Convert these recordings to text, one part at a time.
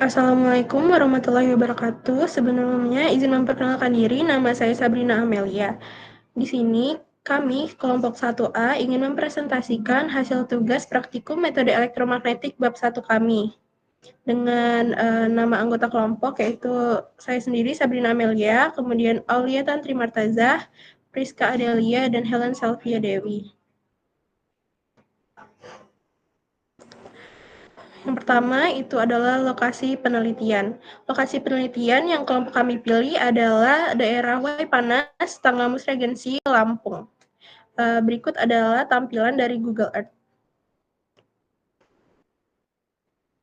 Assalamualaikum warahmatullahi wabarakatuh. Sebelumnya izin memperkenalkan diri, nama saya Sabrina Amelia. Di sini kami kelompok 1A ingin mempresentasikan hasil tugas praktikum metode elektromagnetik bab 1 kami. Dengan nama anggota kelompok yaitu saya sendiri Sabrina Amelia, kemudian Aulia Tantri Martazah, Priska Adelia, dan Helen Salvia Dewi. Yang pertama itu adalah lokasi penelitian. Lokasi penelitian yang kelompok kami pilih adalah daerah Waipanas, Tanggamus Regensi, Lampung. Berikut adalah tampilan dari Google Earth.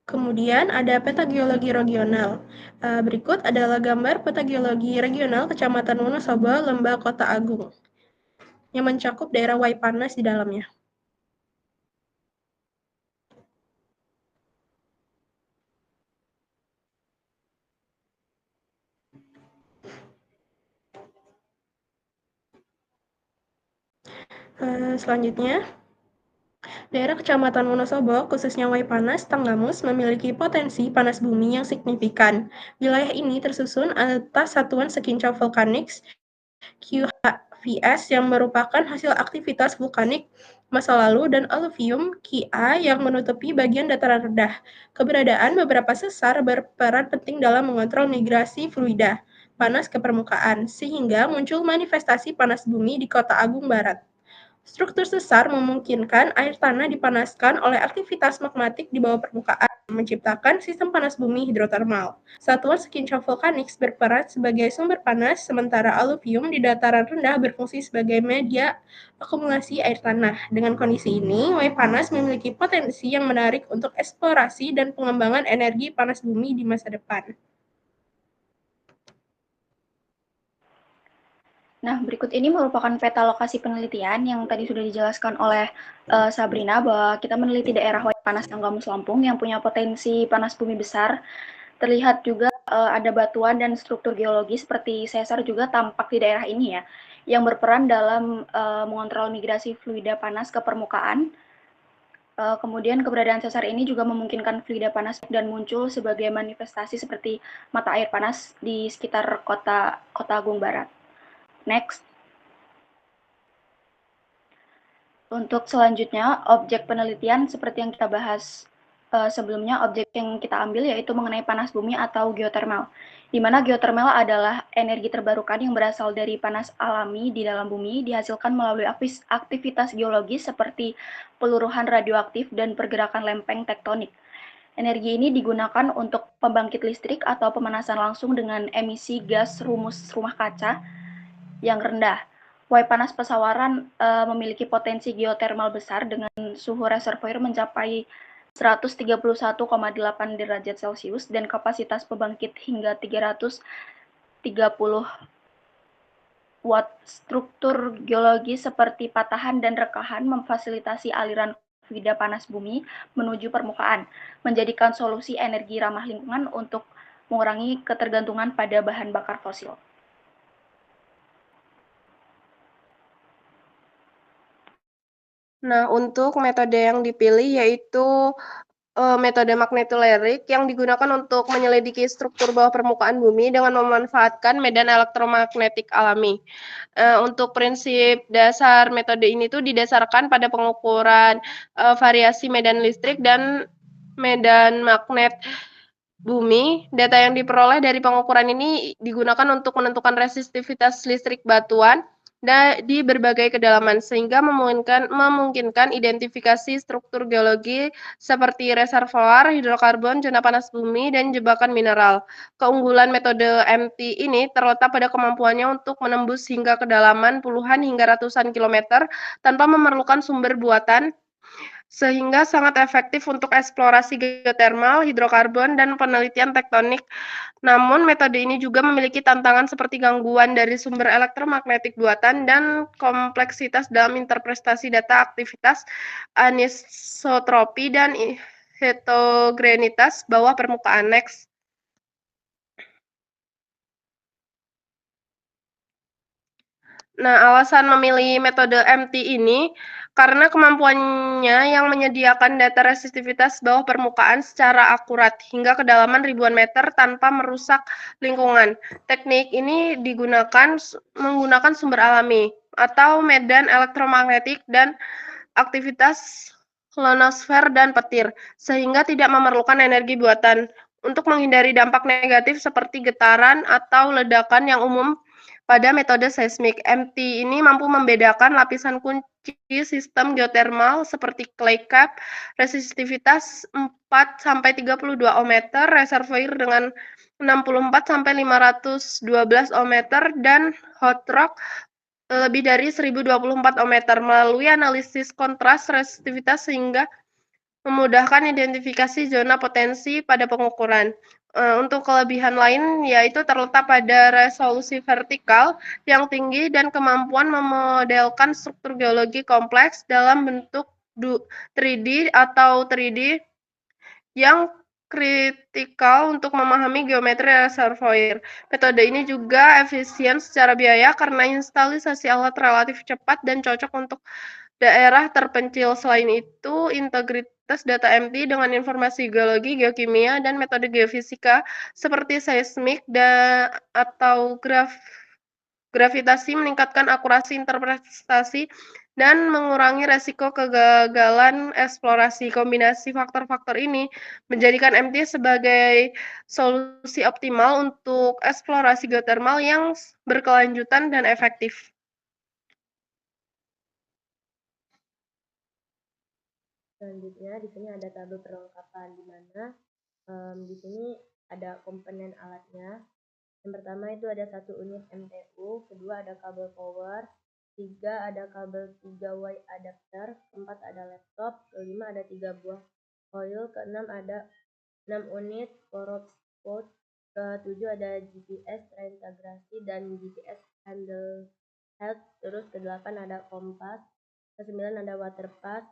Kemudian ada peta geologi regional. Berikut adalah gambar peta geologi regional Kecamatan Wonosobo, Lembah Kota Agung, yang mencakup daerah Waipanas di dalamnya. Selanjutnya, daerah Kecamatan Wonosobo, khususnya Waipanas, Tanggamus, memiliki potensi panas bumi yang signifikan. Wilayah ini tersusun atas satuan Skinca Volcanics, QHVS, yang merupakan hasil aktivitas vulkanik masa lalu, dan alluvium QA yang menutupi bagian dataran rendah. Keberadaan beberapa sesar berperan penting dalam mengontrol migrasi fluida panas ke permukaan, sehingga muncul manifestasi panas bumi di Kota Agung Barat. Struktur sesar memungkinkan air tanah dipanaskan oleh aktivitas magmatik di bawah permukaan, menciptakan sistem panas bumi hidrotermal. Satuan Skinca Volcanics berperan sebagai sumber panas, sementara alluvium di dataran rendah berfungsi sebagai media akumulasi air tanah. Dengan kondisi ini, Waipanas memiliki potensi yang menarik untuk eksplorasi dan pengembangan energi panas bumi di masa depan. Nah, berikut ini merupakan peta lokasi penelitian yang tadi sudah dijelaskan oleh Sabrina, bahwa kita meneliti daerah Waipanas Tanggamus Lampung yang punya potensi panas bumi besar. Terlihat juga ada batuan dan struktur geologis seperti sesar juga tampak di daerah ini ya, yang berperan dalam mengontrol migrasi fluida panas ke permukaan. Kemudian keberadaan sesar ini juga memungkinkan fluida panas dan muncul sebagai manifestasi seperti mata air panas di sekitar kota Agung Barat. Next. Untuk selanjutnya, objek penelitian seperti yang kita bahas sebelumnya, objek yang kita ambil yaitu mengenai panas bumi atau geotermal, di mana geotermal adalah energi terbarukan yang berasal dari panas alami di dalam bumi, dihasilkan melalui aktivitas geologis seperti peluruhan radioaktif dan pergerakan lempeng tektonik. Energi ini digunakan untuk pembangkit listrik atau pemanasan langsung dengan emisi gas rumus rumah kaca yang rendah. Waipanas Pesawaran memiliki potensi geotermal besar dengan suhu reservoir mencapai 131,8 derajat Celcius dan kapasitas pembangkit hingga 330 watt. Struktur geologis seperti patahan dan rekahan memfasilitasi aliran fluida panas bumi menuju permukaan, menjadikan solusi energi ramah lingkungan untuk mengurangi ketergantungan pada bahan bakar fosil. Nah, untuk metode yang dipilih yaitu metode magnetolerik yang digunakan untuk menyelidiki struktur bawah permukaan bumi dengan memanfaatkan medan elektromagnetik alami. Untuk prinsip dasar metode ini tuh didasarkan pada pengukuran variasi medan listrik dan medan magnet bumi. Data yang diperoleh dari pengukuran ini digunakan untuk menentukan resistivitas listrik batuan di berbagai kedalaman, sehingga memungkinkan identifikasi struktur geologi seperti reservoir, hidrokarbon, zona panas bumi, dan jebakan mineral. Keunggulan metode MT ini terletak pada kemampuannya untuk menembus hingga kedalaman puluhan hingga ratusan kilometer tanpa memerlukan sumber buatan, sehingga sangat efektif untuk eksplorasi geotermal, hidrokarbon, dan penelitian tektonik. Namun, metode ini juga memiliki tantangan seperti gangguan dari sumber elektromagnetik buatan dan kompleksitas dalam interpretasi data aktivitas anisotropi dan heterogenitas bawah permukaan. Next. Nah, alasan memilih metode MT ini karena kemampuannya yang menyediakan data resistivitas bawah permukaan secara akurat hingga kedalaman ribuan meter tanpa merusak lingkungan. Teknik ini menggunakan sumber alami atau medan elektromagnetik dan aktivitas ionosfer dan petir, sehingga tidak memerlukan energi buatan. Untuk menghindari dampak negatif seperti getaran atau ledakan yang umum pada metode seismik, MT ini mampu membedakan lapisan kunci sistem geotermal seperti clay cap, resistivitas 4-32 ohmmeter, reservoir dengan 64-512 ohmmeter, dan hot rock lebih dari 1024 ohmmeter melalui analisis kontras resistivitas sehingga memudahkan identifikasi zona potensi pada pengukuran. Untuk kelebihan lain yaitu terletak pada resolusi vertikal yang tinggi dan kemampuan memodelkan struktur geologi kompleks dalam bentuk 3D atau 3D yang kritikal untuk memahami geometri reservoir. Metode ini juga efisien secara biaya karena instalisasi alat relatif cepat dan cocok untuk daerah terpencil. Selain itu, integritas data MT dengan informasi geologi, geokimia, dan metode geofisika seperti seismik atau gravitasi meningkatkan akurasi interpretasi dan mengurangi resiko kegagalan eksplorasi. Kombinasi faktor-faktor ini menjadikan MT sebagai solusi optimal untuk eksplorasi geotermal yang berkelanjutan dan efektif. Selanjutnya di sini ada tabel perlengkapan di mana di sini ada komponen alatnya. Yang pertama itu ada 1 unit MTU, kedua ada kabel power, 3 ada kabel 3Y adapter, 4 ada laptop, kelima ada 3 buah coil, keenam ada 6 unit gyroscope, ke-7 ada GPS terintegrasi dan GPS handheld, terus ke-8 ada kompas, ke-9 ada water path,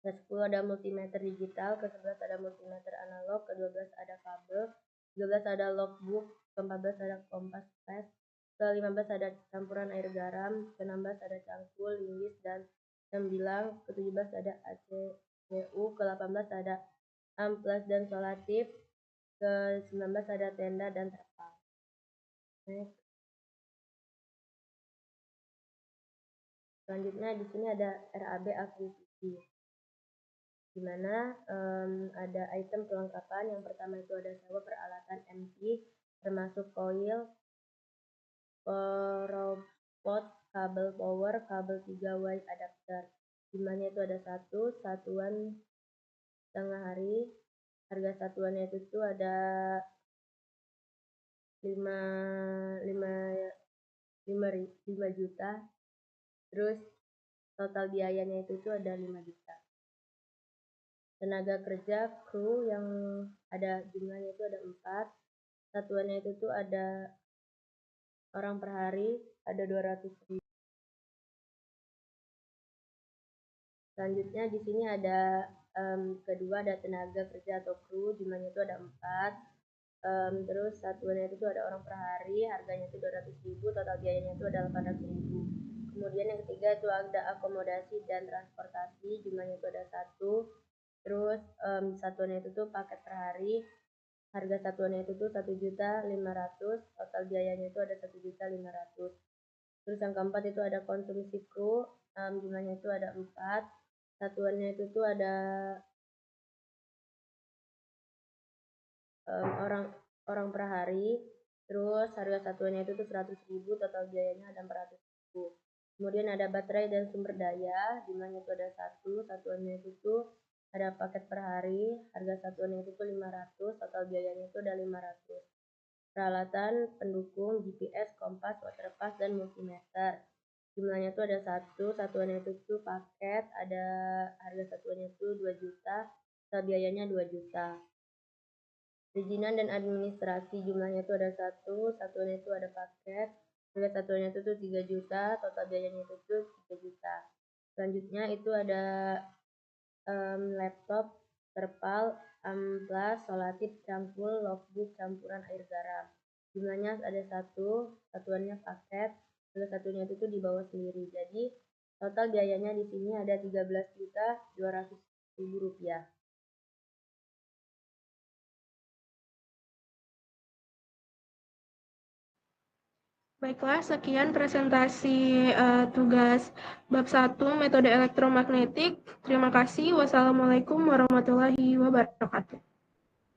ke-10 ada multimeter digital, ke-11 ada multimeter analog, ke-12 ada kabel, ke-13 ada logbook, ke-14 ada kompas flash, ke-15 ada campuran air garam, ke-16 ada cangkul, linggis, dan sembilang, ke-17 ada ACCU, ke-18 ada amplas dan solatif, ke-19 ada tenda dan terpal. Selanjutnya di sini ada RAB akuisisi, di mana ada item perlengkapan. Yang pertama itu ada sewa peralatan MT termasuk coil, pot, kabel power, kabel 3Y adapter. Jumlahnya itu ada 1 satuan setengah hari. Harga satuannya itu ada 5 juta. Terus total biayanya itu ada 5 juta. Tenaga kerja kru yang ada jumlahnya itu ada 4. Satuannya itu ada orang per hari, ada 200.000. Selanjutnya di sini ada kedua ada tenaga kerja atau kru, jumlahnya itu ada 4. Terus satuannya itu ada orang per hari, harganya itu 200.000, total biayanya itu ada 800.000. Kemudian yang ketiga itu ada akomodasi dan transportasi, jumlahnya itu ada 1. Terus satuannya itu paket per hari, harga satuannya itu 1.500.000, total biayanya itu ada 1.500.000. Terus yang keempat itu ada konsumsi kru, jumlahnya itu ada 4. Satuannya itu ada orang per hari. Terus harga satuannya itu 100.000, total biayanya ada 400.000. Kemudian ada baterai dan sumber daya, jumlahnya itu ada 1. Satuannya itu ada paket per hari, harga satuannya itu 500, total biayanya itu ada 500. Peralatan pendukung GPS, kompas, water path, dan multimeter. Jumlahnya itu ada 1, satuannya itu paket, ada harga satuannya itu 2 juta, total biayanya 2 juta. Perizinan dan administrasi, jumlahnya itu ada 1, satuannya itu ada paket, harga satuannya itu 3 juta, total biayanya itu 3 juta. Selanjutnya itu ada laptop, terpal, amplas, solatif, cangkul, logbook, campuran air garam. Jumlahnya ada 1, satuannya paket, salah satunya itu dibawa sendiri. Jadi total biayanya di sini ada Rp13.200.000. Baiklah, sekian presentasi tugas bab 1 metode elektromagnetik. Terima kasih. Wassalamualaikum warahmatullahi wabarakatuh.